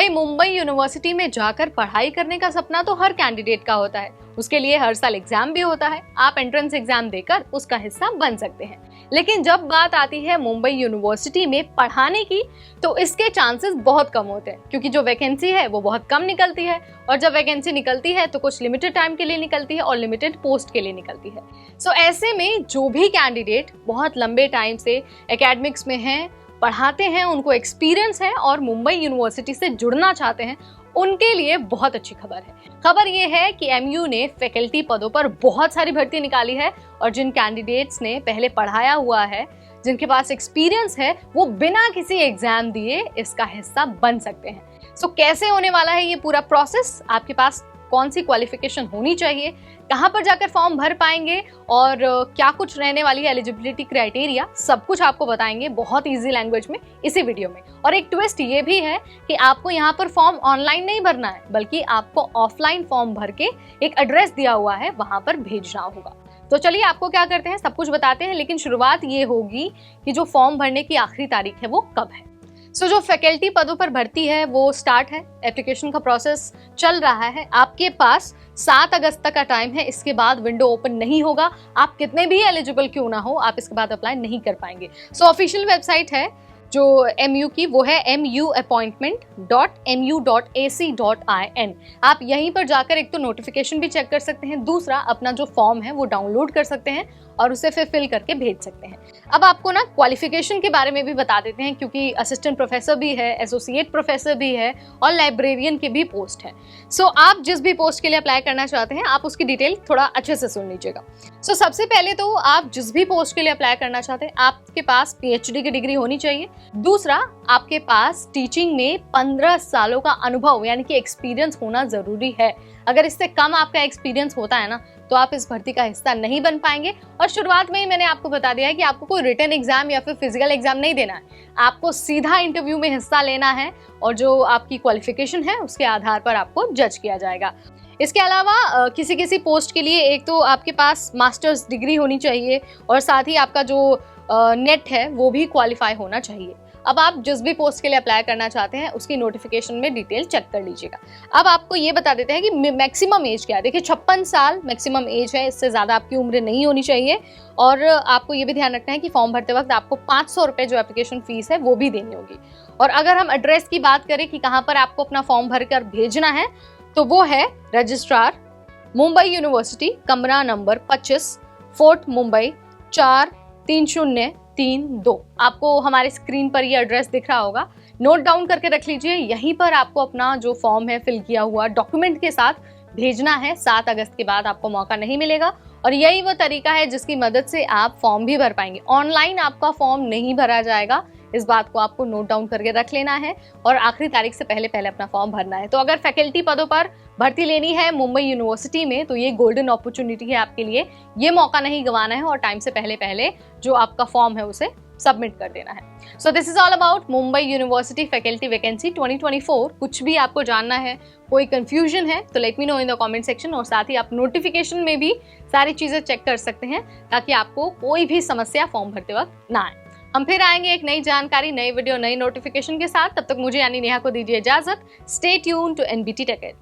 भाई मुंबई यूनिवर्सिटी में जाकर पढ़ाई करने का सपना तो हर कैंडिडेट का होता है। उसके लिए हर साल एग्जाम भी होता है। आप एंट्रेंस एग्जाम देकर उसका हिस्सा बन सकते हैं। लेकिन जब बात आती है मुंबई यूनिवर्सिटी में पढ़ाने की, तो इसके चांसेस बहुत कम होते हैं, क्योंकि जो वैकेंसी है वो बहुत कम निकलती है। और जब वैकेंसी निकलती है तो कुछ लिमिटेड टाइम के लिए निकलती है और लिमिटेड पोस्ट के लिए निकलती है। सो ऐसे में जो भी कैंडिडेट बहुत लंबे टाइम से एकेडमिक्स में हैं, पढ़ाते हैं, उनको एक्सपीरियंस है और मुंबई यूनिवर्सिटी से जुड़ना चाहते हैं, उनके लिए बहुत अच्छी खबर है। खबर ये है कि एमयू ने फैकल्टी पदों पर बहुत सारी भर्ती निकाली है और जिन कैंडिडेट्स ने पहले पढ़ाया हुआ है, जिनके पास एक्सपीरियंस है, वो बिना किसी एग्जाम दिए इसका हिस्सा बन सकते हैं। सो कैसे होने वाला है ये पूरा प्रोसेस, आपके पास कौन सी क्वालिफिकेशन होनी चाहिए, कहां पर जाकर फॉर्म भर पाएंगे और क्या कुछ रहने वाली है एलिजिबिलिटी क्राइटेरिया, सब कुछ आपको बताएंगे बहुत इजी लैंग्वेज में इसी वीडियो में। और एक ट्विस्ट ये भी है कि आपको यहाँ पर फॉर्म ऑनलाइन नहीं भरना है, बल्कि आपको ऑफलाइन फॉर्म भर के एक एड्रेस दिया हुआ है वहां पर भेजना होगा। तो चलिए आपको क्या करते हैं, सब कुछ बताते हैं। लेकिन शुरुआत ये होगी कि जो फॉर्म भरने की आखिरी तारीख है वो कब है। जो फैकल्टी पदों पर भर्ती है वो स्टार्ट है, एप्लीकेशन का प्रोसेस चल रहा है। आपके पास 7 अगस्त तक का टाइम है, इसके बाद विंडो ओपन नहीं होगा। आप कितने भी एलिजिबल क्यों ना हो, आप इसके बाद अप्लाई नहीं कर पाएंगे। ऑफिशियल वेबसाइट है जो MU की, वो है muappointment.mu.ac.in। आप यहीं पर जाकर एक तो नोटिफिकेशन भी चेक कर सकते हैं, दूसरा अपना जो फॉर्म है वो डाउनलोड कर सकते हैं और उसे फिर फिल करके भेज सकते हैं। अब आपको ना क्वालिफिकेशन के बारे में भी बता देते हैं, क्योंकि असिस्टेंट प्रोफेसर भी है, एसोसिएट प्रोफेसर भी है और लाइब्रेरियन की भी पोस्ट है। आप जिस भी पोस्ट के लिए अप्लाई करना चाहते हैं, आप उसकी डिटेल थोड़ा अच्छे से सुन लीजिएगा। सबसे पहले तो आप जिस भी पोस्ट के लिए अप्लाई करना चाहते हैं, आपके पास PhD की डिग्री होनी चाहिए। दूसरा, आपके पास टीचिंग में 15 सालों का अनुभव यानी कि एक्सपीरियंस होना जरूरी है। अगर इससे कम आपका एक्सपीरियंस होता है ना, तो आप इस भर्ती का हिस्सा नहीं बन पाएंगे। और शुरुआत में ही मैंने आपको बता दिया है कि आपको कोई रिटन एग्जाम या फिर फिजिकल एग्जाम नहीं देना है, आपको सीधा इंटरव्यू में हिस्सा लेना है और जो आपकी क्वालिफिकेशन है उसके आधार पर आपको जज किया जाएगा। इसके अलावा किसी किसी पोस्ट के लिए एक तो आपके पास मास्टर्स डिग्री होनी चाहिए और साथ ही आपका जो नेट है वो भी क्वालिफाई होना चाहिए। अब आप जिस भी पोस्ट के लिए अप्लाई करना चाहते हैं उसकी नोटिफिकेशन में डिटेल चेक कर लीजिएगा। अब आपको ये बता देते हैं कि मैक्सिमम एज क्या है। देखिए 56 साल मैक्सिमम एज है, इससे ज़्यादा आपकी उम्र नहीं होनी चाहिए। और आपको ये भी ध्यान रखना है कि फॉर्म भरते वक्त आपको 500 रुपये जो एप्लीकेशन फीस है वो भी देनी होगी। और अगर हम एड्रेस की बात करें कि कहाँ पर आपको अपना फॉर्म भर कर भेजना है, तो वो है रजिस्ट्रार, मुंबई यूनिवर्सिटी, कमरा नंबर 25, फोर्ट मुंबई 43032। आपको हमारे स्क्रीन पर ये एड्रेस दिख रहा होगा, नोट डाउन करके रख लीजिए। यहीं पर आपको अपना जो फॉर्म है फिल किया हुआ डॉक्यूमेंट के साथ भेजना है। 7 अगस्त के बाद आपको मौका नहीं मिलेगा और यही वो तरीका है जिसकी मदद से आप फॉर्म भी भर पाएंगे। ऑनलाइन आपका फॉर्म नहीं भरा जाएगा, इस बात को आपको नोट डाउन करके रख लेना है और आखिरी तारीख से पहले अपना फॉर्म भरना है। तो अगर फैकल्टी पदों पर भर्ती लेनी है मुंबई यूनिवर्सिटी में, तो ये गोल्डन अपॉर्चुनिटी है आपके लिए। ये मौका नहीं गंवाना है और टाइम से पहले जो आपका फॉर्म है उसे सबमिट कर देना है। This is all about Mumbai university faculty vacancy 2024। कुछ भी आपको जानना है, कोई कंफ्यूजन है, तो let me know in the comment section. और साथ ही आप नोटिफिकेशन में भी सारी चीजें चेक कर सकते हैं ताकि आपको कोई भी समस्या फॉर्म भरते वक्त ना आए। हम फिर आएंगे एक नई जानकारी, नई वीडियो, नई नोटिफिकेशन के साथ। तब तक मुझे यानी नेहा को दीजिए इजाजत। Stay tune to NBT Tech Ed।